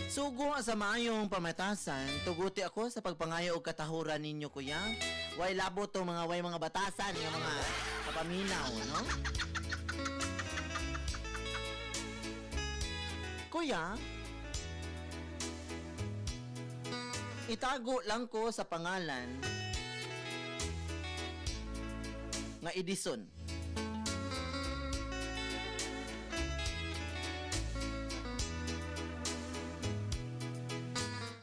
Sugo sa maayong pamatasan, tuguti ako sa pagpangayo og katahuran ninyo, kuya. Way labo to mga batasan, yung mga kapaminaw, no? Kuya, itago lang ko sa pangalan nga Edison.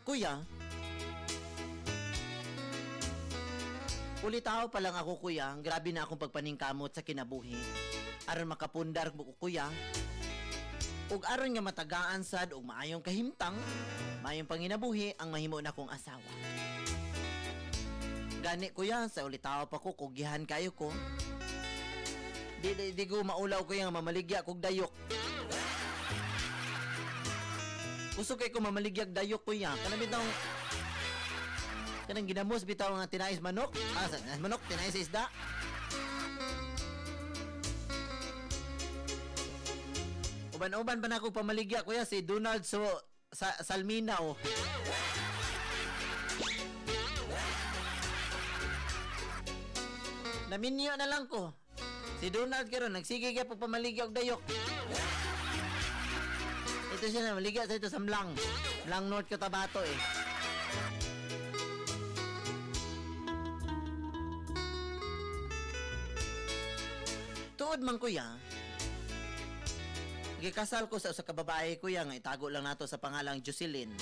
Kuya, ulitaw pa lang ako, kuya. Grabe na akong pagpaningkamot sa kinabuhi. Aron makapundar ko, kuya. Ug aron nga matagaan sad og maayong kahimtang, maayong panginabuhi ang mahimo na kong asawa. Gani, kuya, sa ulitaw pa ko, kugihan kayo ko. Di ko maulaw, kuya, nga mamaligya kog dayok. Gusto kay ko mamaligyag dayok, kuya. Kanang bitaw, kanang ginamos bitaw nga tinais manok. Manok, tinais isda. Uban-uban pa na ako pamaligya, kuya, si Donald Salminaw. Naminyo na lang ko. Si Donald karon nagsigig pa pamaligya og dayok. Ito siya na, maliga sa ito sa Mlang. Mlang North Cotabato eh. Tuod man, kuya. Gikasal ko sa usa ka babae, kuya, nga itago lang nato sa pangalang Jocelyn.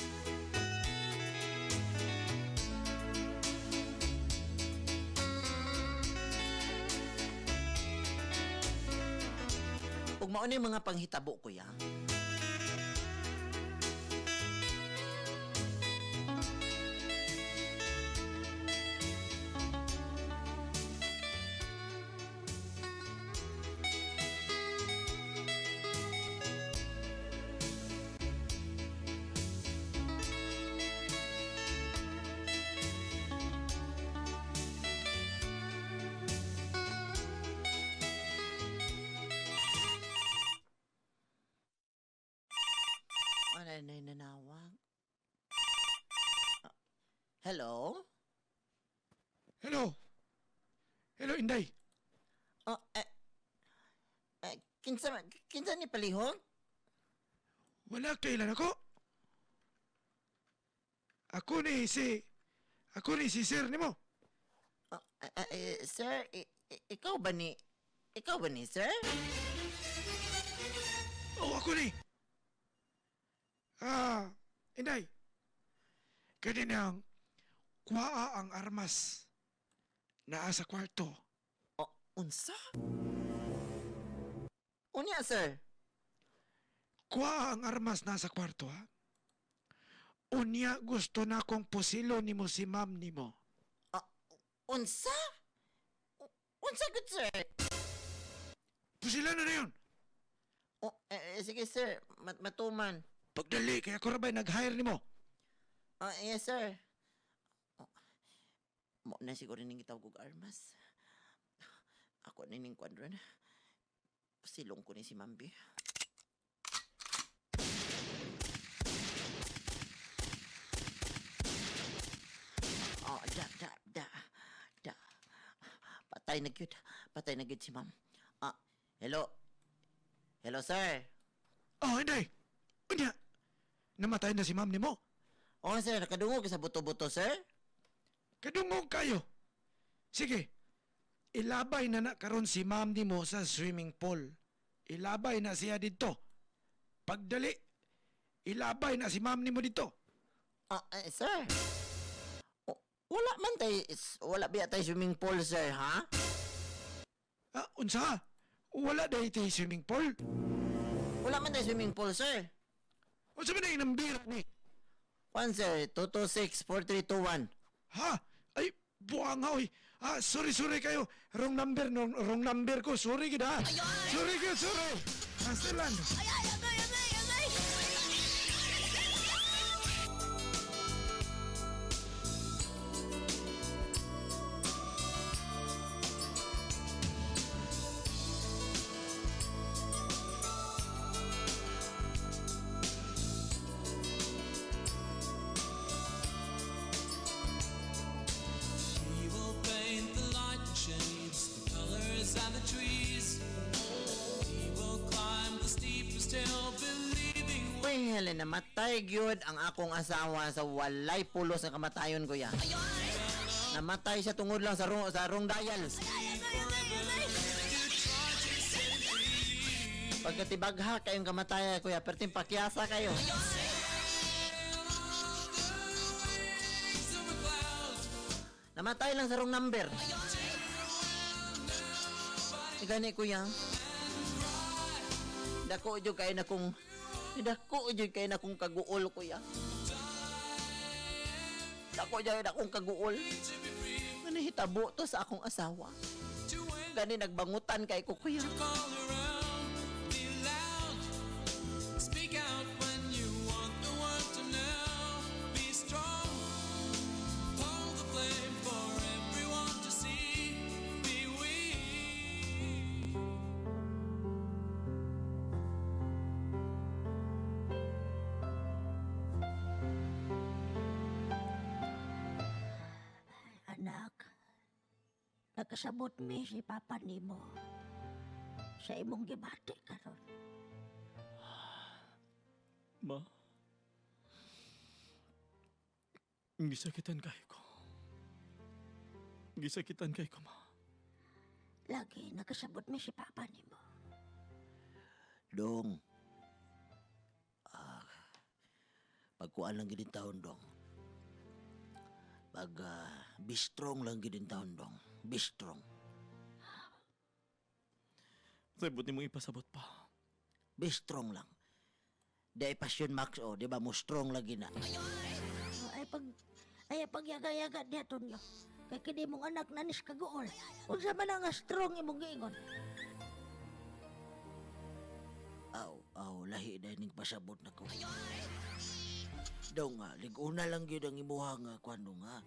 Ug mao ni mga panghitabo, kuya. Ano na nanawag? Hello? Hello? Hello, Inday. Oh, kinsa ni palihog? Wala kailan ako. Ako ni si Sir nimo. Oh, sir, ikaw ba ni sir? Oh, ako ni. Inday. Kaninang kuha ang armas naa sa kwarto. Oh, unsa? Unya, sir? Kuha ang armas na sa kwarto, ha? Unya gusto na kong pusilo nimo si ma'am nimo. Unsa? Unsa good, sir? Pusila na yun. Oh, sige, sir. Matuman. Pagdali, kaya ko rabay nag-hire nimo. Yes, sir. Oh, mo na siguro ning gitawag og armas. Ako na ning kwadron. Pasilong ko ni si Mambi. Oh, da. Patay na gyud si Ma'am. Hello. Hello, sir. Oh, Inday. Unya, namatay na si ma'am nimo. Oh, sir, nakadungog sa buto-buto, sir. Kadungog kayo. Sige, ilabay na karon si ma'am nimo sa swimming pool. Ilabay na siya dito. Pagdali, ilabay na si ma'am nimo dito. Sir. Wala biya tay swimming pool, sir, ha? Unsa? Wala dahi tayo swimming pool. Wala man tay swimming pool, sir. Unsa man na inambira ni? 1, sir. 226-4321. Ha? Ay, buang nga, oy. Sorry kayo. Wrong number ko. Sorry kita. Sorry. Asalan. Uy, Helen, namatay gyud ang akong asawa sa walay pulos nga kamatayon, kuya. Namatay siya tungod lang sa rong dial. Pagkatibagha kayong kamatayan, kuya, perting pakyasa kayo. Namatay lang sa wrong number. Gani, kuya. Dako jud kay na kung kaguol, kuya. Dako jud na kong kaguol. Ano hitabo to sa akong asawa? Gani nagbangutan kay ko, kuya. Speak out when you want the world to know. Be strong. Hold the flame for everyone to see. Be weak. Anak, nagkasabot mi si Papa nimo sa imong gibati karon. Ma, gisakitan kayo ko. Gisakitan kayo ko, ma. Lagi nagkasabot mi si Papa nimo. Dong. Pagkuan lang gidin taon, dong. Be strong lang gidin taon, dong. Be strong. Sabot ni mo ipasabot pa. Be strong lang. Dahil passion max, oh, di ba mo strong lagi na. Ay pagyaga-yaga niya tunyo. Kay kini mong anak nanis kaguol. Unsa man nga strong imong giingon. Lahi na ning pasabot na ko. Daw nga, liguna lang yun ang imuha nga, kwano nga.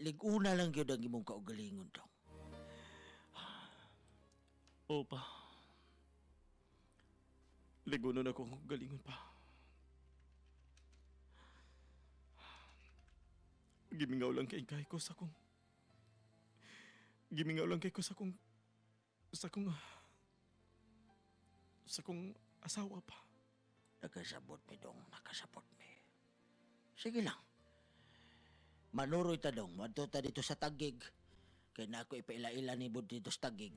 Liguna lang yun ang imong kaugalingon, dong. Opa. Ligunon ako kung galingon pa. Gimingaw lang kay ko sa kong... Gimingaw lang kay ko sa kong... Sa kong asawa pa. Nakasabot mi, dong. Nakasabot mi. Sige lang. Manuroy ta, dong. Madto ta dito sa Tagig. Kaya na ako ipaila-ila ni Bud dito sa Tagig.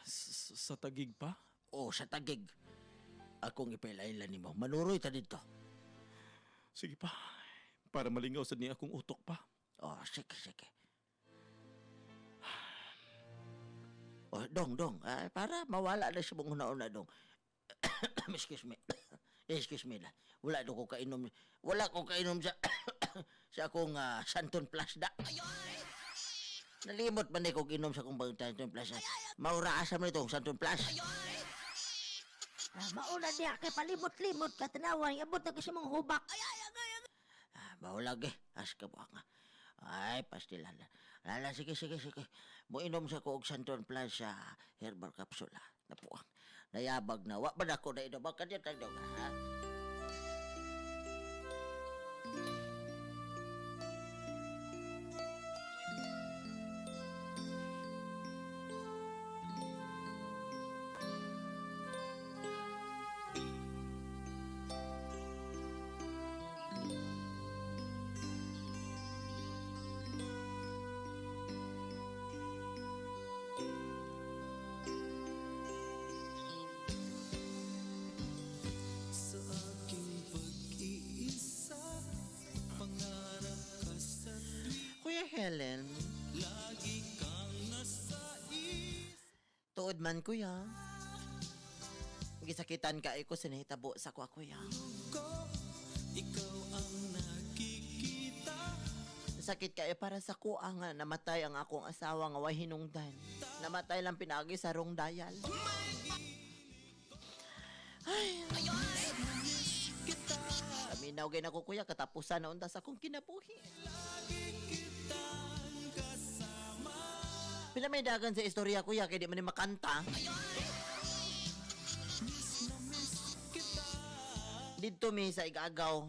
Sa Tagig pa? O, sa Tagig. Akong ipaila-ila ni mo. Manuroy ta dito. Sige pa. Para malingaw sa niya akong utok pa. Oh, sige. Oh, dong. Para mawala na siya mong una-una, dong. Excuse me. Excuse me na. Wala ko kainom sa sa akong Santon Plus da. Nalimot man ko inom sa akong Santon Plus. Maura asa man itong Santon Plus. Mauna niya kay palimot-limot ka tanawan. Abot na kasi mong hubak. Baulag aska po nga. Ay, pastilan. Lala, sige. Mo inom sa ko og Santon Plus sa herbal capsule. Napuang. Nayabag na. Wa ba na ako na inom? Bakit yan tayo ha? Sa aking pag-iisa, pangarap ka sa Kuya Helen, lagi kang nasa tuod man kuya. Gisakitan ka ko sinahitabo sa kwa kuya. ko. Ikaw ang nakikita. Sakit kayo para sa kuha nga namatay ang akong asawa nga way hinungdan. Namatay lang pinagi sa rong dayal. Ay. Kaminaw gay nako kuya katapusan na unta sa akong kinabuhi. Pila may dagan sa istorya kuya kay di man ni makanta. Dito mi sa igagaw.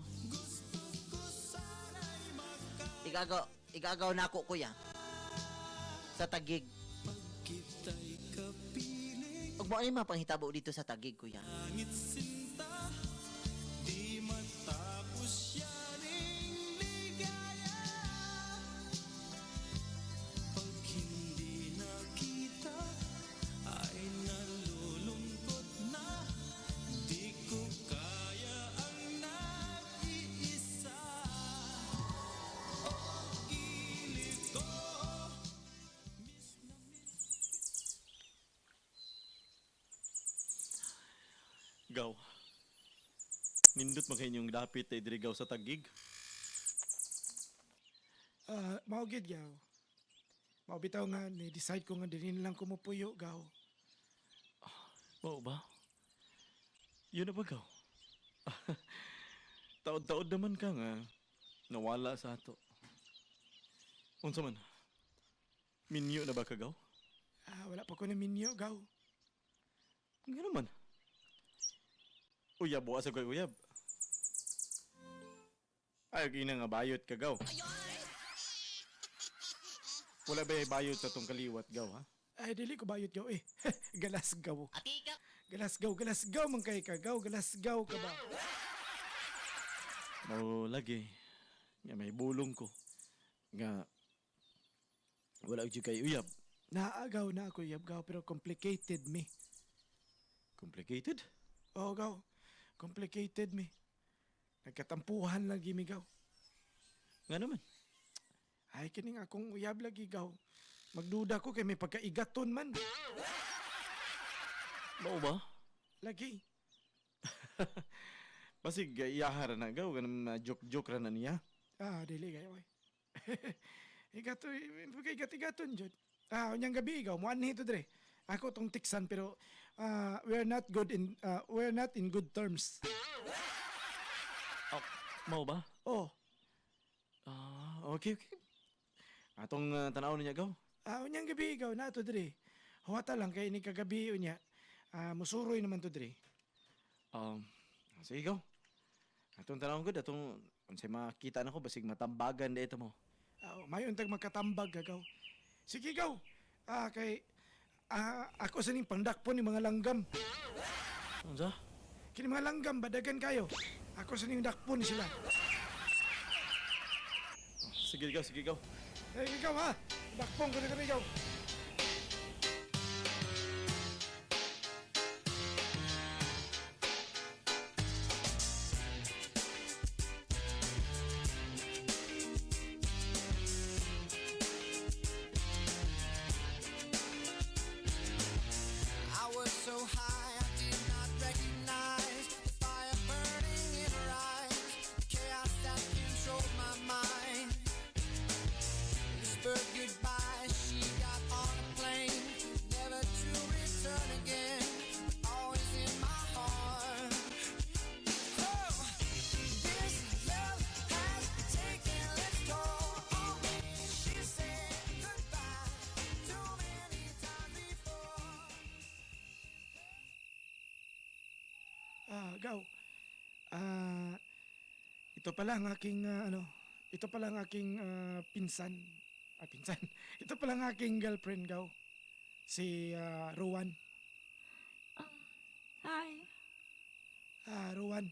Igagaw na ako kuya. Sa Tagig. Ug mo ani mapanghitabo dito sa Tagig kuya. Gaw. Nindot magay yung dapit ay diri gaw sa tagig. Maugid gaw. Maubitaw nga ni decide ko nga dili na lang kumupuyo gaw. Mao ba? Yun na ba gaw? Taod-taod naman ka nga nawala sa ato. Unsa man? Minyo na ba ka gaw? Wala pa ko na minyo gaw. Nga naman. Uyab, bukas ako kay uyab. Ay, ina nga bayot ka gaw. Wala ba yung bayot sa tong kaliwat gaw, ha? Ay, dili ko bayot gaw eh. Galasgaw. Galasgaw man kay ka gaw. Galasgaw ka ba? Mao lagi. Nga may bulong ko. Nga wala gyud kay uyab. Naagaw na ako yab gaw pero complicated me. Complicated? Oh gaw. Complicated me. Nagkatampuhan lagi mi gaw. Nga naman. Ay, kining akong uyab lagi gaw. Magduda ko kay may pagkaigaton man. Mao ba? Lagi. Basig iyahara na gaw ganun joke-joke ra na niya. Dili kayo ay. Igato, pagkaigat-igaton jud. Unyang gabi ikaw, muanhi to dre. Ako tong tiksan pero we're not in good terms. Mao ba? Oh, Okay, okay. Atong tanaw niya gaw. unyang gabi ikaw na to dre. Huwata lang kay ni kagabi unya. Musuroy naman to dre. Sige gaw. Atong tanaw gud atong unsay makita nako basig matambagan dito mo. May untag magkatambag gaw. Sige gaw. Kay ako sa ning pangdakpon ni mga langgam. Unsa? Kini mga langgam badagan kayo. Ako sa ning dakpon sila. Sige gaw, sige gaw. Ikaw ha. Dakpon ko na kami ikaw. I was so high I did not recognize the fire burning in her eyes, the chaos that controlled my mind. Whispered goodbye, she got on a plane, never to return again, but always in my heart. Oh, this love has taken its toll on me. She said goodbye too many times before. Gaw. Ito pala ang aking ito pala ang aking pinsan. Pinsan. Ito pala ang aking girlfriend gaw. Si Rowan. Hi. Rowan.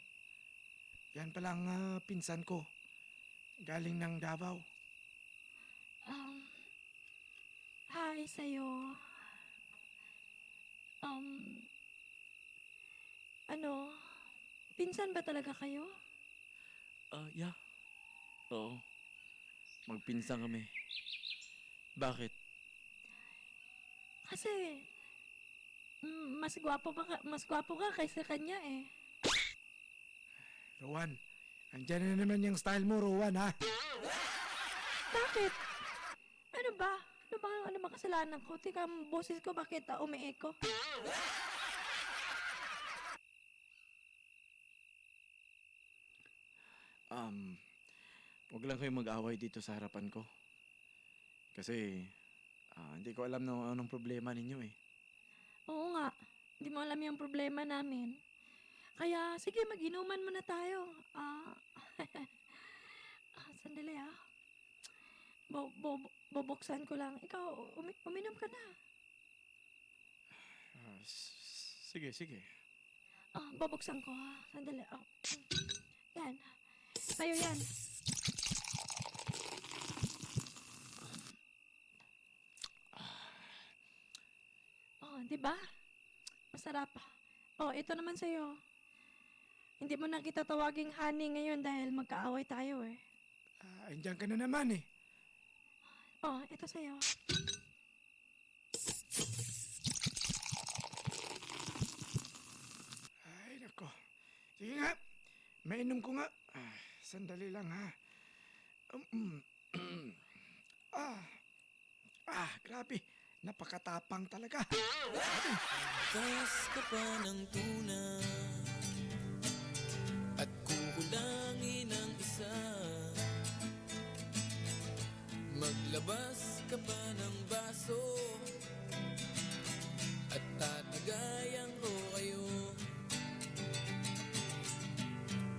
Yan pala ang pinsan ko. Galing ng Davao. Hi sa'yo. Pinsan ba talaga kayo? Yeah. Oo. Magpinsan kami. Bakit? Kasi, mas gwapo ka kaysa kanya eh. Rowan. Andyan na naman yung style mo, Rowan, ha? Bakit? Ano ba? Ano ba kasalanan ko? Tika, ang boses ko bakit umi-echo? Huwag lang kayong mag-away dito sa harapan ko. Kasi, hindi ko alam na anong problema ninyo eh. Oo nga. Hindi mo alam yung problema namin. Kaya, sige, mag-inuman muna tayo. Sandali Bubuksan ko lang. Ikaw, uminom ka na. Sige, sige. Bubuksan ko ha. Sandali. Yan. Sa'yo yan. Di ba? Masarap. Ito naman sa'yo. Hindi mo na kita tawaging honey ngayon dahil magkaaway tayo eh. Andyan ka na naman eh. Ito sa'yo. Ay, naku. Mainom ko nga. Sandali lang ha. Grabe. Napakatapang talaga. Bukas ka pa ng tuna at kukulangin ang isa. Maglabas ka pa ng baso at tatagayan ko kayo.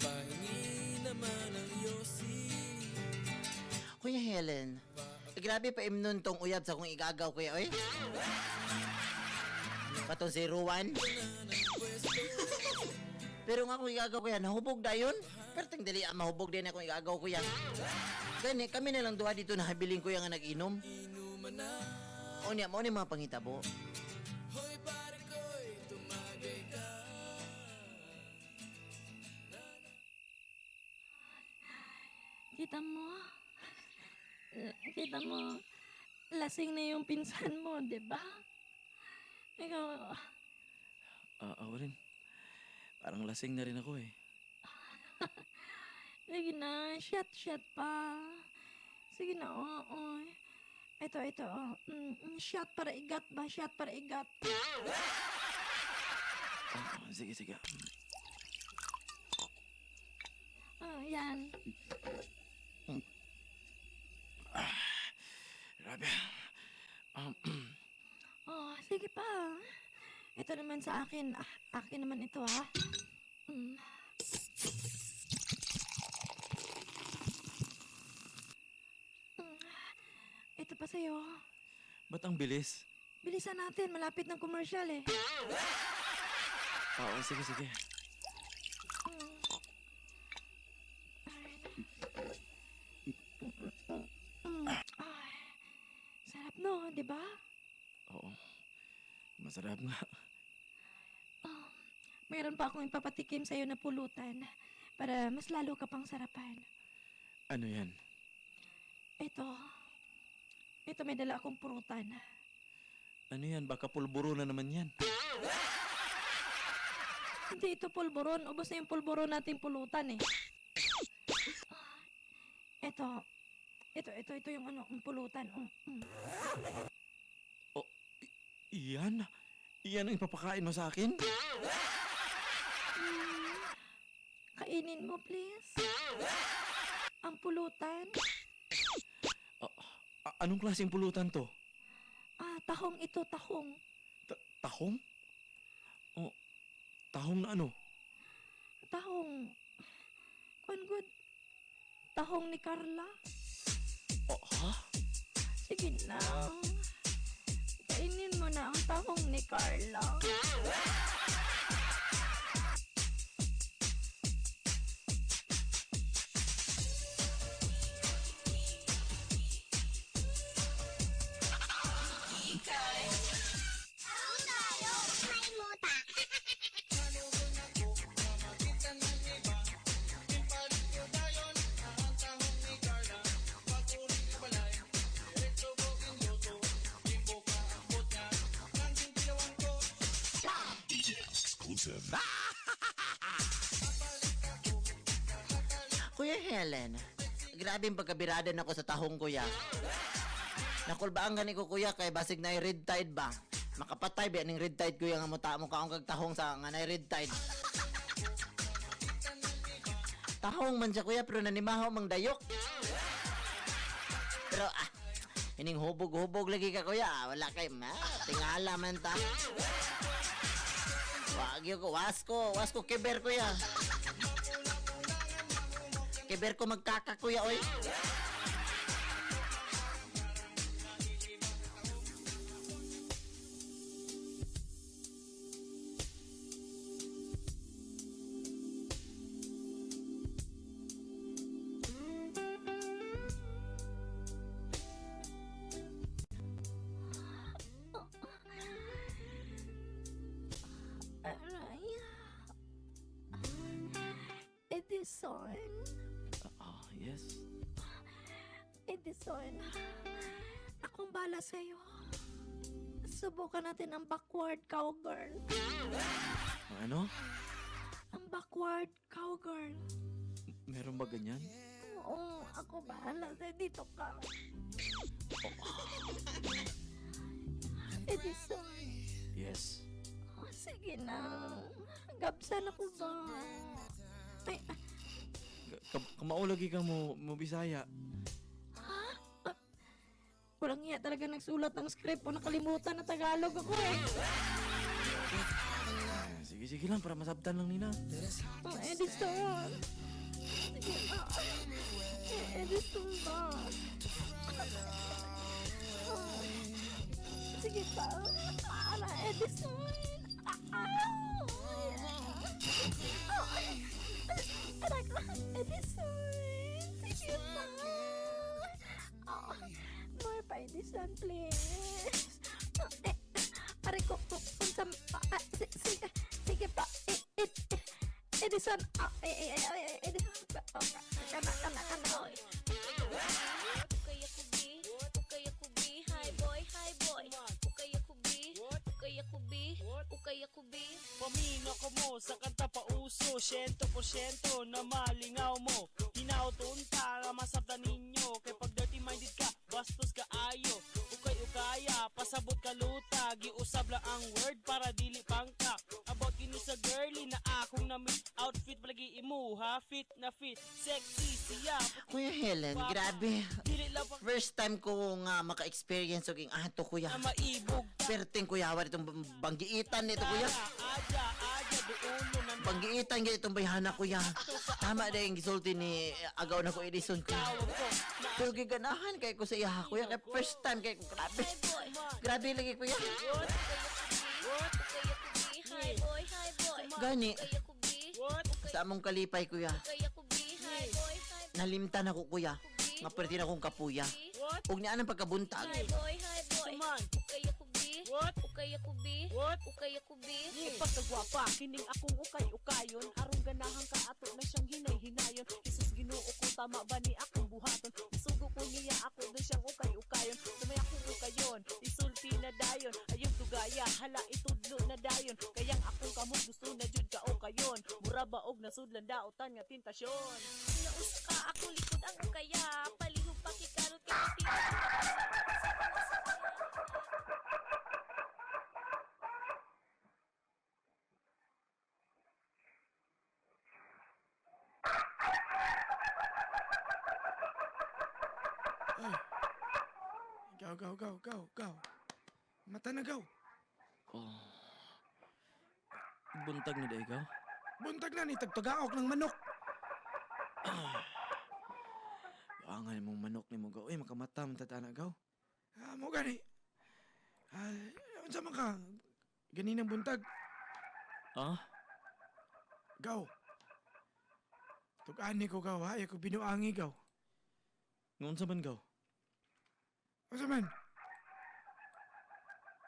Pahingi naman ang yosi. Kuya Helen, grabe pa imnon tong uyab sa kong igagaw kuya, oy. Patong si Ruan. Pero nga kung igagaw kuya, nahubog dayon. Pero ting dali mahubog din akong igagaw kuya. Gani, kami na lang duha dito nahabiling kuya nga nag-inom. O niya, mo ni mga pangitabo. Hoy pare ko'y tumagay ka. Kita mo? Kita mo? Lasing na yung pinsan mo, di ba? Ikaw, Ako rin. Parang lasing na rin ako eh. sige na, shot pa. Sige na, oo. Ito, oh. Shot para igat ba? Shot para igat. Sige. Yan. Grabe. Sige pa. Ito naman sa akin. Akin naman ito, ha? Ito pa sa'yo. Ba't ang bilis? Bilisan natin. Malapit ng commercial, eh. Oo, sige. Sarap, no? Di ba? Oo. Masarap nga. Mayroon pa akong ipapatikim sa'yo na pulutan para mas lalo ka pang sarapan. Ano yan? Ito may dala akong pulutan. Ano yan? Baka pulburo na naman yan. Hindi ito pulburon. Ubos na yung pulburon nating pulutan eh. Ito yung ano, ang pulutan. Iyan? Iyan ang ipapakain mo sa akin? Kainin mo, please. Ang pulutan. Anong klaseng pulutan to? Tahong ito, tahong. Tahong? O, tahong na ano? Tahong. Kwan good. Tahong ni Carla. Ha? Sige na. Kainin mo na ang tahong ni Carla. Kuya Helen, grabe yung pagkabirada na ko sa tahong kuya. Nakulbaan gani ko kuya kay basig na red tide ba? Makapatay ba ning red tide kuya nga mo kaong kag tahong sa nga na red tide. Tahong man siya kuya pero nanimahaw mang dayok. Pero ining hubog-hubog lagi ka kuya. Wala kay tingala man ta. Wagyo ko, wasko keber kuya. Keber ko magkaka kuya oy. Aray. Edison. Yes. Edison. Akong bala sa'yo. Subukan natin ang backward cowgirl. Ano? Ang backward awkward cowgirl. Meron ba ganyan? Oo, ako bahala sa'yo. Dito ka. Edison. Yes. Oh, sige na. Gabsan ako ba? Ay, Kamaulagi ka mo Bisaya. walang iya talaga nagsulat ng script o nakalimutan na Tagalog ako eh. Sige lang para masabtan lang nina. Oh, Edison. Sige na. Edison ba? Oh, sige pa. Para Edison. Anak, Edison. Sige pa. More pa, Edison, please. Pare ko, unsam, sige pa, Edison, Edison, kana. Ukaya kubi, hi boy, ukaya kubi. Pamino ko mo sa kanta pa uso 100% na malingaw mo. Hinaw tunta nga masabta ninyo. Kay pag dirty minded ka, bastos ka ayo. Ukaya, pasabot ka luta. Giusab lang ang word para dili pangka. About kini sa girly na akong na-meet. Outfit palagi imuha, fit na fit. Sexy siya. Kuya Helen, grabe. Dili lang pang First time ko nga maka-experience og ato kuya. na maibog. Perting kuya, wala itong banggiitan nito kuya. Aja, duulo na Banggiitan gid itong bayhana kuya. Tama na yung gisulti ni agaw na ko Edison kuya. tawag ko. Pero giganahan kay ko sa iya kuya. Kaya first time kay ko grabe. Grabe lagi kuya. Ukaya kubi, hi boy. Gani, Ukaya kubi, sa among kalipay kuya. ukaya kubi, hi boy. Nalimtan ako kuya. Nga pwede na akong kapuya. Ug niya ang pagkabuntag. Hi boy. Suman. Ukaya kubi, What? ukaya kubi, What? ukaya kubi. Ipagkagwapa, kining akong ukay-ukayon. Aron ganahan ka ato na siyang hinay-hinayon. Jesus Ginoo ko, tama ba ni akong buhaton? Isugo ko niya ako na siyang ukay-ukayon. Sumay akong ukayon, isulti na dayon. Ayong tugaya, hala itudlo na dayon. Kayang akong kamot gusto na jud ka ukayon. Mura baog na sudlan daotan nga tintasyon. Nausa ka ako likod ang ukaya. Palihog pakikarot kay tira. Ay. Gaw. Mata na gaw. Oh. Buntag na day ikaw? Buntag na ni tagtugaok ng manok. Angan mong manok ni mo gaw. Uy, makamata man tatana gaw. Mo gani. Ay, unsa man ka? Ganinang buntag. Ah? Gaw. Tugani ko gaw ha, ako binuangi gaw. Ngun sa man gaw? Unsa man?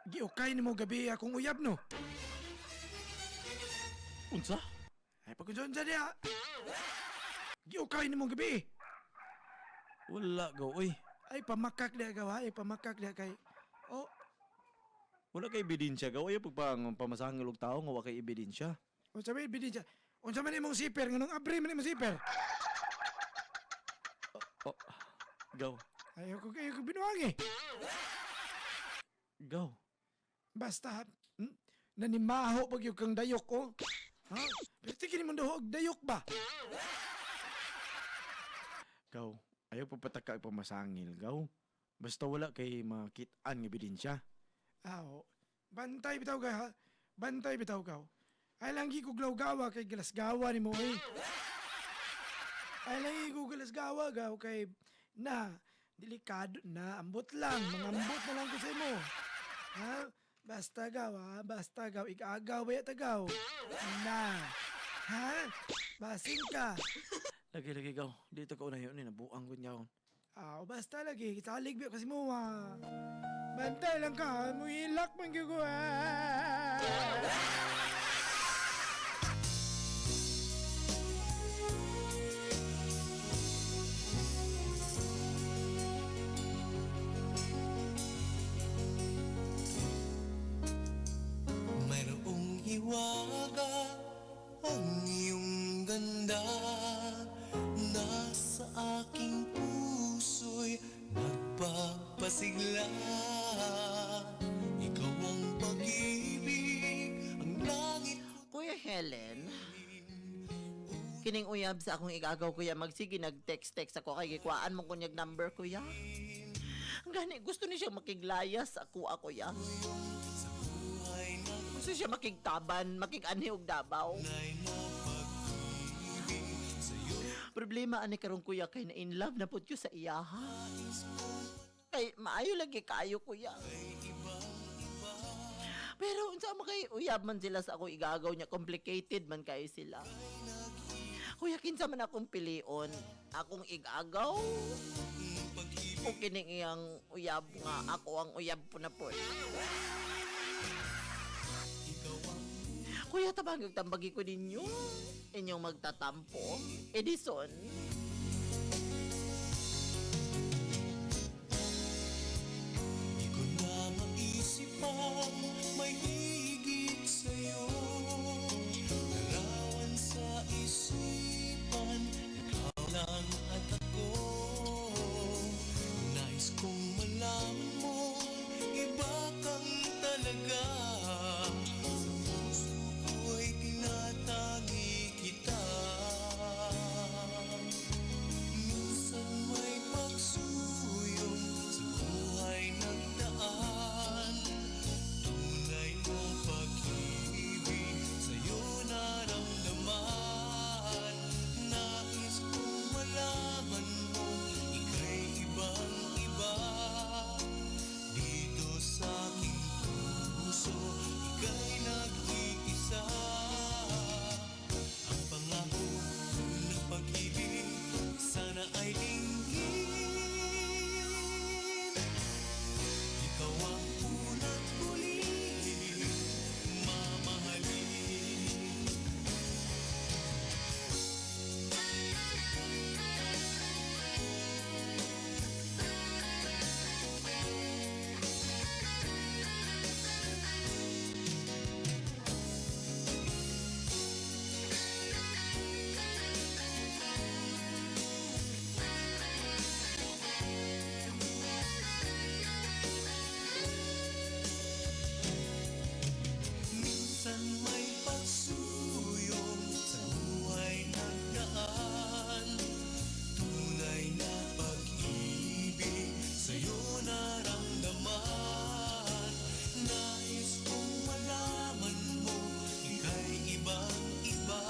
Giukay ni mo gabi akong uyab no. Unsa? Ay pagkudyon sa diya. Giukay ni mo gabi. Wala gaw. Uy, Ay pamakak diya gaw ha, ay pamakak diya kay. Oh, wala kay ebidensya gaw. Ay pagpang pamasangil og tao nga wa kay ebidensya. unsa man ebidensya? Unsa man imong siper nganong abri man imong siper? Oh, gaw. Ayoko kayo binuangi. Gaw. Basta nanimaho pag yung kang dayok ko. Ha? Pero tigil mo daw dayok ba? Gaw. Ayaw papataka pamasangil gaw. Basta wala kay makitaan nga ebidensya. Aw, bantay bitaw ka ha? Bantay bitaw ka. Ay lang gi ko gawa kay galasgawa ni mo eh. Ay lang gi ko galasgawa gaw kay na delikado na ambot lang, mangambot na lang ko sa imo. Ha? Basta gaw ha, basta gaw ikaagaw ba tagaw. Na. Ha? Basing ka. Lagi gaw. Dito ka unayon ni nabuang ko niya. Aw, basta lagi salig biyo kasi mo ha. Bantay lang ka, mo hilak man gyud ko ha. Mayroong hiwaga Ang iyong ganda nasa aking puso'y nagpapasigla. Ikaw ang pag-ibig, ang langit. Kuya Helen, kining uyab sa akong igagaw kuya, magsige nag-text ako kay gikwaan mo kunyag number kuya. Ang gani, gusto ni siya makiglayas ako ya. Gusto siya makigtaban, makig-anhi og Davao. Problema ani karon kuya kay na in love na pud ko sa iyaha. Kay maayo lagi kayo kuya. Pero unsa man kay uyab man sila sa akong igagaw niya, complicated man kay sila. Kuya, kinsa man akong pilion, akong igagaw o kining iyang uyab nga ako ang uyab po na po. Kuya, tabang tambagi ko ninyo. Inyong magtatampo. Edison. Di ko na maisip pang may higit sa'yo. Larawan sa isipan, ikaw lang at ako. Nais kong malaman mo, iba kang talaga. Sa puso ko'y tinatangi kita. Minsan may pagsuyong sa buhay nagdaan. Tunay na pag-ibig sa'yo naramdaman. Nais kong malaman mo, ika'y ibang-iba. Dito sa aking puso, ika'y nag-iisa. Ang pangako ng pag-ibig sana ay dinggin. Ikaw ang una't huli, mamahalin. Minsan may pagsuyong sa buhay nagdaan. Tunay na pag-ibig sa'yo naramdaman. Nais kong malaman mo, ika'y ibang-iba.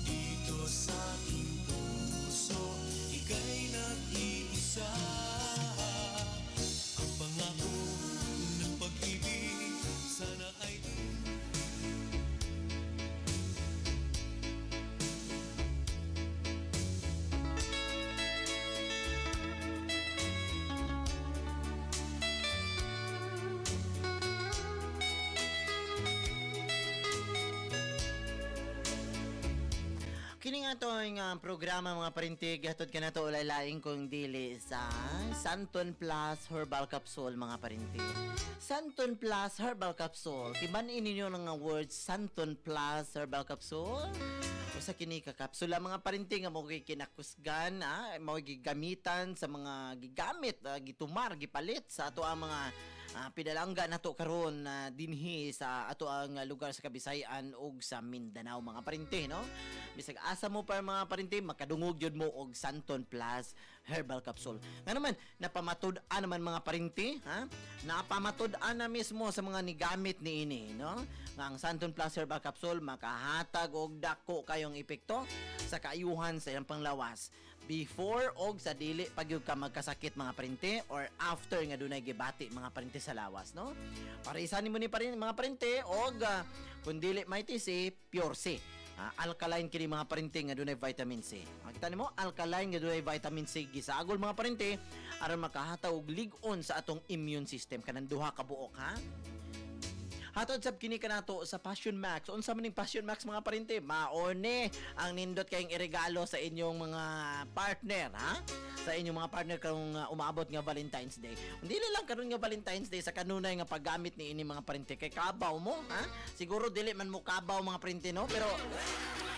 Dito sa aking puso, ika'y nag-iisa. Ang pangako ng pag-ibig sana ay Kini nga to ang programa mga parintig hatod ka na to ulaylaing kong dili sa Santon Plus Herbal Capsule mga parintig. Santon Plus Herbal Capsule. Tibanin ninyo ng nga words Santon Plus Herbal Capsule. Usa kini ka kapsula mga parintig nga mo kinakusgan, mo gigamitan sa mga gigamit, gitumar, gipalit sa ato ang mga pinalangga nato karon dinhi sa ato ang lugar sa Kabisayan ug sa Mindanao mga parintig no. Bisag asa mo pa mga parinti, makadungog yun mo og Santon Plus Herbal Capsule. Nga naman, napamatud-an naman mga parinti, ha? Napamatud-an na mismo sa mga nigamit ni ini, no? Nga ang Santon Plus Herbal Capsule, makahatag og dako kayong epekto sa kaayuhan sa iyang panglawas. Before og sa dili pag yung ka magkasakit mga parinti or after nga dunay gibati mga parinti sa lawas, no? Para isa nimo ni mga parinti og kung dili may tisi, pure C. Alkaline kini mga parinting nga dunay vitamin C. Makita nimo alkaline nga dunay vitamin C gisagol mga parinti aron makahataw og lig-on sa atong immune system kanang duha ka buok ha. Hatod sab kini kanato sa Passion Max. Unsa man ning Passion Max mga parente? Maone ang nindot kayong iregalo sa inyong mga partner, ha? Sa inyong mga partner kung umaabot nga Valentine's Day. Hindi lang karon nga Valentine's Day sa kanunay nga paggamit ni ini mga parente kay kabaw mo, ha? Siguro dili man mo kabaw mga parente no, pero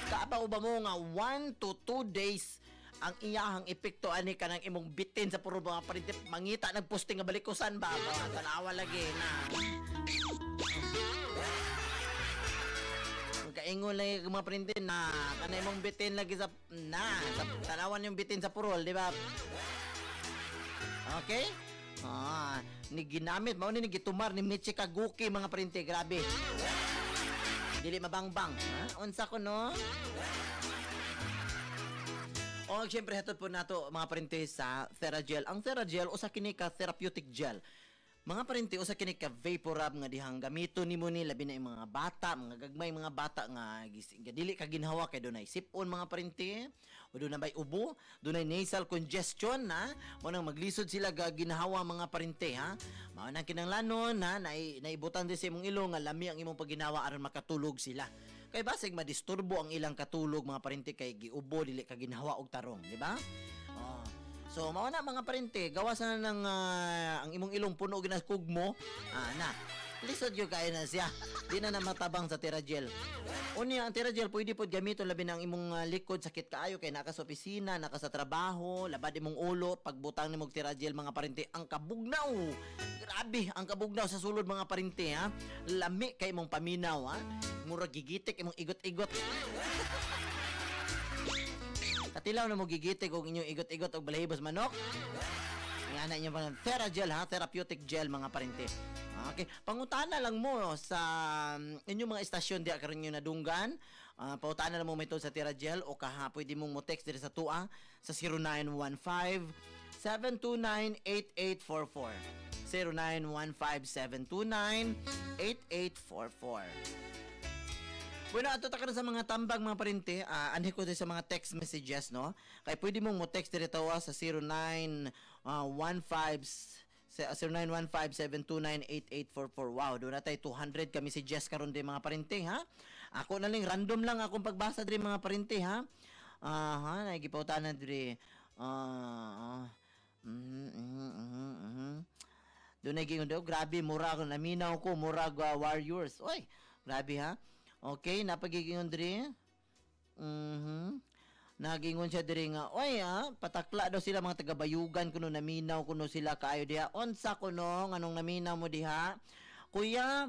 kabaw ba mo nga 1 to 2 days ang iyahang epekto ani kanang imong bitin sa puro mga parente mangita nagposting nga balikusan ba tanawa lagi na kaingon lagi mga parente na kanay imong bitin lagi sa tanawan yung bitin sa purol di ba okay ni ginamit mao ni gitumar ni Michi Kaguki mga parente grabe dili mabangbang ha unsa ko no. O, siyempre, hatod po nato mga parente sa Theragel. Ang Theragel, usa kini ka therapeutic gel. Mga parente, usa kini ka Vaporub nga dihang gamito nimo ni labi na yung mga bata, mga gagmay mga bata nga dili ka ginhawa kay dunay sipon mga parente, o dunay bay ubo, dunay nasal congestion na, mo nang maglisod sila ga ginhawa mga parente ha. Mao nang kinahanglanon na naibutan din sa imong ilong nga lami ang imong pagginawa aron makatulog sila. Kay basig madisturbo ang ilang katulog mga parente kay giubo dili ka ginhawa og tarong, di ba? So mao na mga parente, gawasan na ng ang imong ilong puno ginas kugmo. Na. Lisod yo kay na siya. Di na matabang sa Theragel. Unya ang Theragel pwede pod gamiton labi na ang imong likod sakit kaayo kay naka sa opisina, naka sa trabaho, labad imong ulo pagbutang nimo og Theragel mga parente ang kabugnaw. Grabe ang kabugnaw sa sulod mga parente ha. Lami kay imong paminaw ha. Mura gigitik imong igot-igot. Katilaw na mo gigitik og inyong igot-igot og balahibos manok. Nga na inyong pang Theragel ha, therapeutic gel mga parente. Okay, pangutana lang mo sa inyong mga estasyon di karon nyo nadunggan. Pautana lang mo may sa Theragel o kaha pwede mong mo text diri sa tua sa 0915 729-8844. 0915-729-8844. Bueno, ato ta sa mga tambag mga parente, anhi ko din sa mga text messages, no? Kaya pwede mong mo text dito sa 0915-729-8844. Wow, doon na tayo 200 ka messages karon din mga parente, ha? Ako na lang, random lang akong pagbasa din mga parente, ha? Nagipautan na din. Doon na gingon daw, grabe, murag, naminaw ko, murag warriors. Oy, grabe ha? Okay, napagigingon diri. Nagingon siya diri nga, oy patakla daw sila mga taga-bayugan kuno naminaw kuno sila kaayo diha. Unsa kuno nganong naminaw mo diha? Kuya,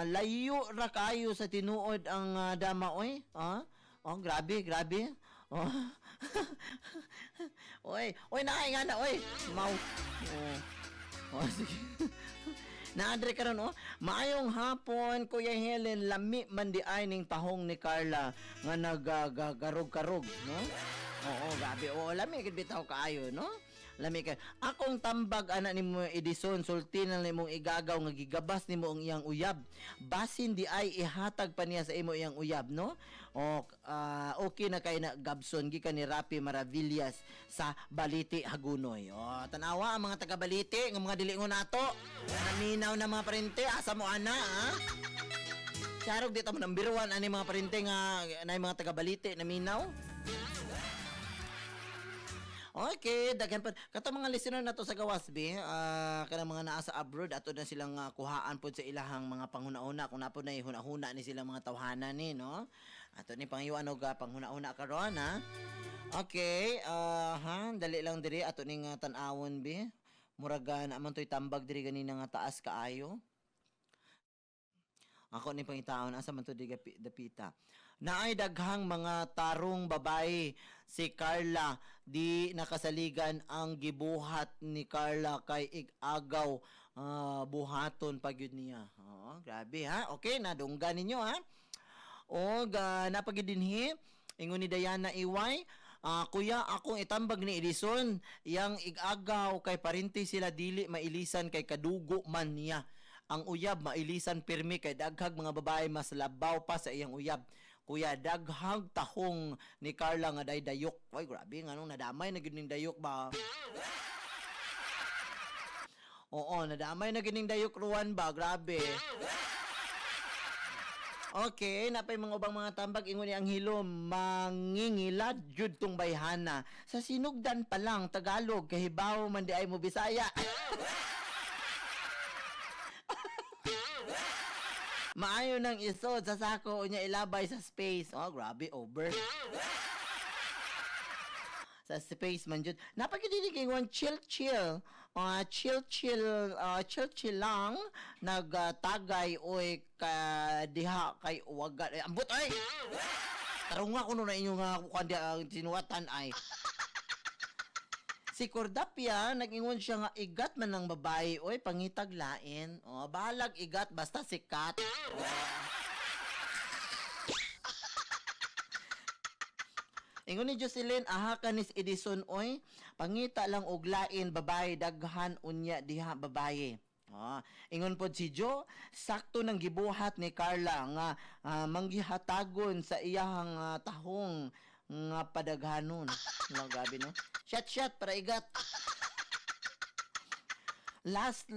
layo ra kayo sa tinuod ang dama oy. Oh, grabe. Oy, naay nga na oy. Mau. Sige. Naadre karon maayong hapon Kuya Helen, lami man di ay ning tahong ni Carla nga nagagarog-karog, no? Oo, gabi. Lami gid bitaw kaayo, no? Lami kay akong tambag ana nimo Edison, sultinan nimong igagaw nga gigabas nimo ang iyang uyab. Basin di ay ihatag pa niya sa imo iyang uyab, no? Okay na kay na Gabson gikan ni Rapi Maravillas sa Baliti Hagunoy. Tanawa ang mga taga Baliti nga mga dilingon nato. Naminaw na mga parente asa mo ana ha? Charog dito mo number 1 ani mga parente nga na mga taga Baliti naminaw. Okay, daghan pa kato mga listener nato sa Gawasbi, kanang mga naa sa abroad ato na silang kuhaan pod sa ilahang mga panghuna-una kung napod na ihuna-huna ni silang mga tawhanan ni, no? Ato ni pangyuan og panghuna-una karon ha. Okay, dali lang diri ato ning tan-awon bi. Muraga na man toy tambag diri ganina nga taas kaayo. Ako ni pangitaon asa man to di dapita. Naay daghang mga tarong babae si Carla di nakasaligan ang gibuhat ni Carla kay igagaw buhaton pagyud niya. Grabe ha. Okay, nadunggan ninyo ha. Napagid dinhi ingon ni Diana Iway, kuya akong itambag ni Edison, yang igagaw kay parinti sila dili mailisan kay kadugo man niya. Ang uyab mailisan pirmi kay daghag mga babae mas labaw pa sa iyang uyab. Kuya, daghang tahong ni Carla nga dayok. Ay, grabe, nganong nadamay na ning dayok ba? Oo, nadamay na gining dayok ruwan ba? Grabe. Okay, napay mga ubang mga tambag ingon ni ang hilo mangingilad jud tong bayhana. Sa sinugdan pa lang Tagalog kahibaw man di ay mo Bisaya. Maayo nang isod sa sako unya ilabay sa space. Oh, grabe over. Sa space man jud. Napagdidig ingon chill. Chill lang nagtagay oy ka diha kay uwagan. Ambot ay. Tarong nga kuno na inyo nga kuan di ang sinuwatan ay. Si Cordapia, nag-ingon siya nga igat man ng babae, oy, pangitag lain. O, bahalag igat, basta sikat. Ingon ni Jocelyn, aha kanis Edison, oy, pangita lang og lain, babae, daghan, unya, diha, babae. Ingon po si Joe, sakto nang gibuhat ni Carla nga manggihatagon sa iyahang tahong nga padaghanon. No, gabi no. Shot para igat. Last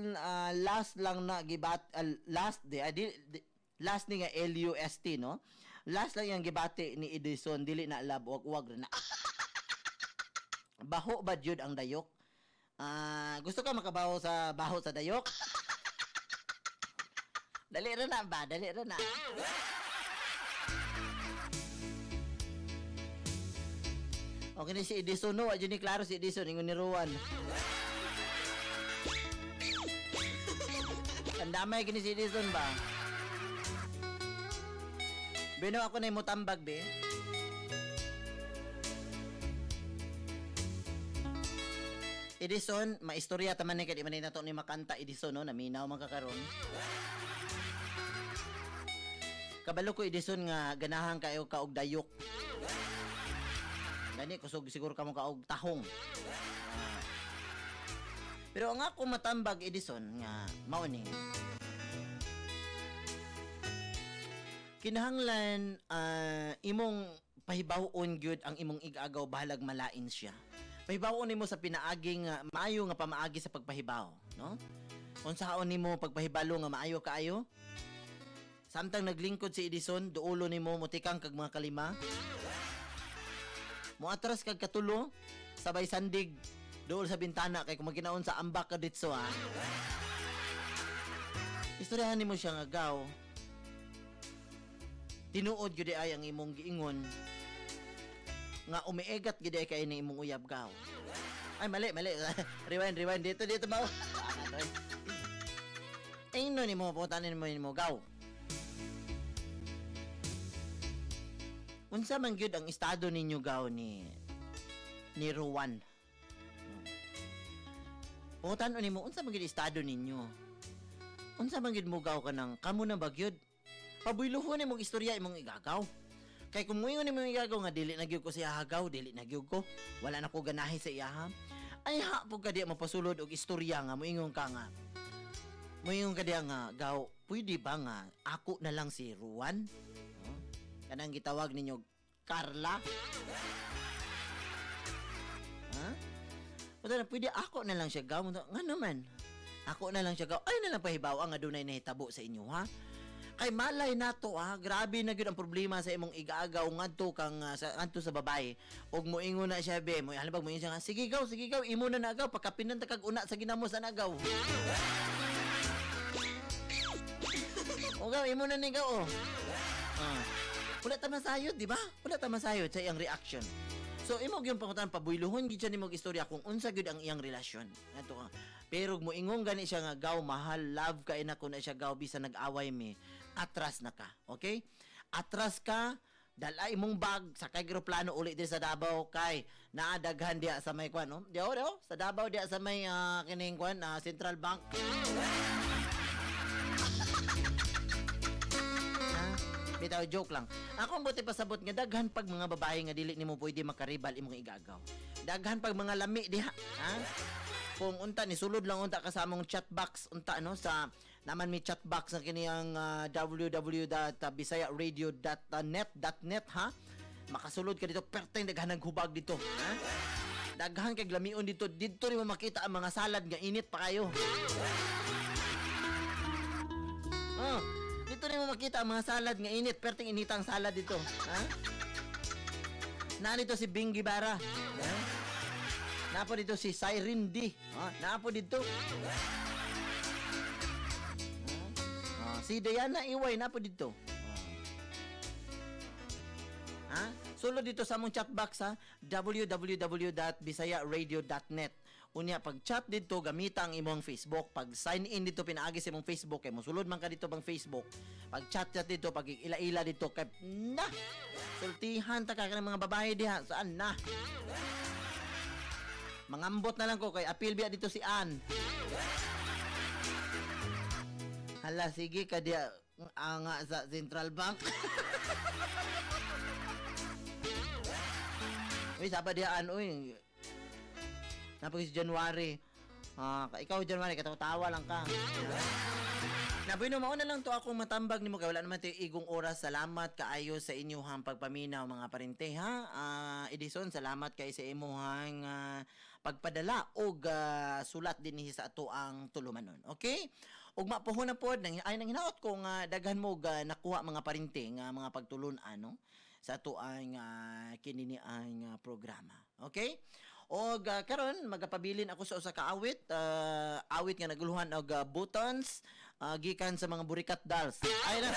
lang na gibat last ni nga LUST no. Last lang yang gibati ni Edison dili na lab wag na. Baho ba jud ang dayok? Gusto ka makabaho sa dayok? Dali ra na. Okay ni si Edison no, adyo ni klaro si Edison ingon ni Rowan. Tandamay kini si Edison ba? Bino ako na mo tambag be. Edison, maistorya taman ni kadi man nato ni makanta Edison no, naminaw man kakaron. Kabalo ko Edison nga ganahan kayo ka og dayok. Gani kusog siguro kamo kaog tahong. Pero ang ako matambag Edison nga mao ni. Kinahanglan imong pahibawon gyud ang imong igagaw bahalag malain siya. Pahibawon nimo sa pinaaging maayo nga pamaagi sa pagpahibaw, no? Unsaon nimo pagpahibalo nga maayo kaayo? Samtang naglingkod si Edison, duulo nimo mutikang kag mga kalima. Muatras kag katulo, sabay sandig, dool sa bintana kay kung magkinaon sa ambak ka ditso ha. Istoryahan nimo siya nga gaw. Tinuod gyud ay ang imong giingon nga umiigat gyud ay kay ni imong uyab gaw. Ay mali. rewind dito mo. Ayno nimo putanin mo gaw. Unsa man gyud ang estado ninyo gaw ni Rowan? Putan nimo unsa man gyud estado ninyo? Unsa man gyud mo gaw kanang kamo na ba gyud? Pabuyluhon imong istorya imong igagaw. Kay kung moingon imong igagaw nga dili na gyud ko siya hagaw, dili na gyud ko. Wala na ko ganahi sa iyaha. Ay ha pug kadi mapasulod og istorya nga moingon ka nga. Moingon kadi nga gaw, pwede ba nga ako na lang si Rowan? Kanang gitawag ninyo Carla. Ha? Pwede ako na lang siya gaw. Nga naman. Ako na lang siya gaw. Ay na lang pahibaw ang adunay nahitabo sa inyo ha. Kay malay nato ha. Grabe na gyud ang problema sa imong igaagaw ngadto kang ngadto sa babae. Og moingon na siya be. Mo halibag mo siya nga sige gaw imo na nagaw pagkapinan ta kag una sa ginamos sa nagaw. O gaw imo na ni gaw. Wala ta masayod, di ba? Wala ta masayod sa iyang reaction. So imong yung pangutan pabuyluhon gid siya nimong istorya kung unsa gyud ang iyang relasyon. Ato ka. Pero moingon gani siya nga gaw mahal, love ka ina kun na siya gaw bisan nag-away mi. Atras na ka, okay? Atras ka, dala imong bag sakay eroplano uli di sa Davao kay naadaghan diya sa may kwan, no? Diyo sa Davao diya sa may kining kwan, Central Bank. Bitaw joke lang. Ako ang buti pasabot nga daghan pag mga babae nga dili nimo pwede makaribal imong igagaw. Daghan pag mga lami diha, ha? Kung unta ni sulod lang unta kasamong chat box unta no sa naman mi chat box sa kiniyang www.bisayaradio.net ha. Makasulod ka dito perteng daghan hubag dito, ha? Daghan kay lamion dito. Dito rin mo makita ang mga salad nga init pa kayo. Oh, dito rin mo makita ang mga salad nga init. Perting initang salad dito. Ha? Narito si Bing Gibara. Ha? Napo dito si Cyrene D. Napo dito. Si Diana Iway napo dito. Ha? Solo dito sa among chat box ha, www.bisayaradio.net. Unya pag chat dito gamita ang imong Facebook. Pag sign in dito pinaagi sa imong Facebook kay mosulod man ka dito bang Facebook. Pag chat dito pag ila-ila dito kay na. Sultihan ta ka ng mga babae diha saan na. Mangambot na lang ko kay apil biya dito si Ann. Hala sige ka diya anga sa Central Bank. Uy, saba diyan, uy. Napag si January. Ikaw, January, katawa lang ka. Naboy no, mauna lang to akong matambag nimo kay wala naman tayo igong oras. Salamat kaayo sa inyong pagpaminaw mga parente ha. Edison, salamat kay sa imuhang pagpadala og sulat dinhi sa ato ang tulumanon. Okay? Ug mapuhon na pod nang ay nang hinaot ko nga daghan mo nakuha mga parente nga mga pagtulon ano sa ato ang kinini ang programa. Okay? Og karon magapabilin ako sa usa ka awit, awit nga naguluhan og buttons gikan sa mga Burikat Dolls. Ay na.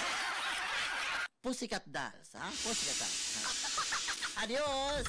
Pussycat Dolls, ha? Pussycat Dolls. Ha? Adios.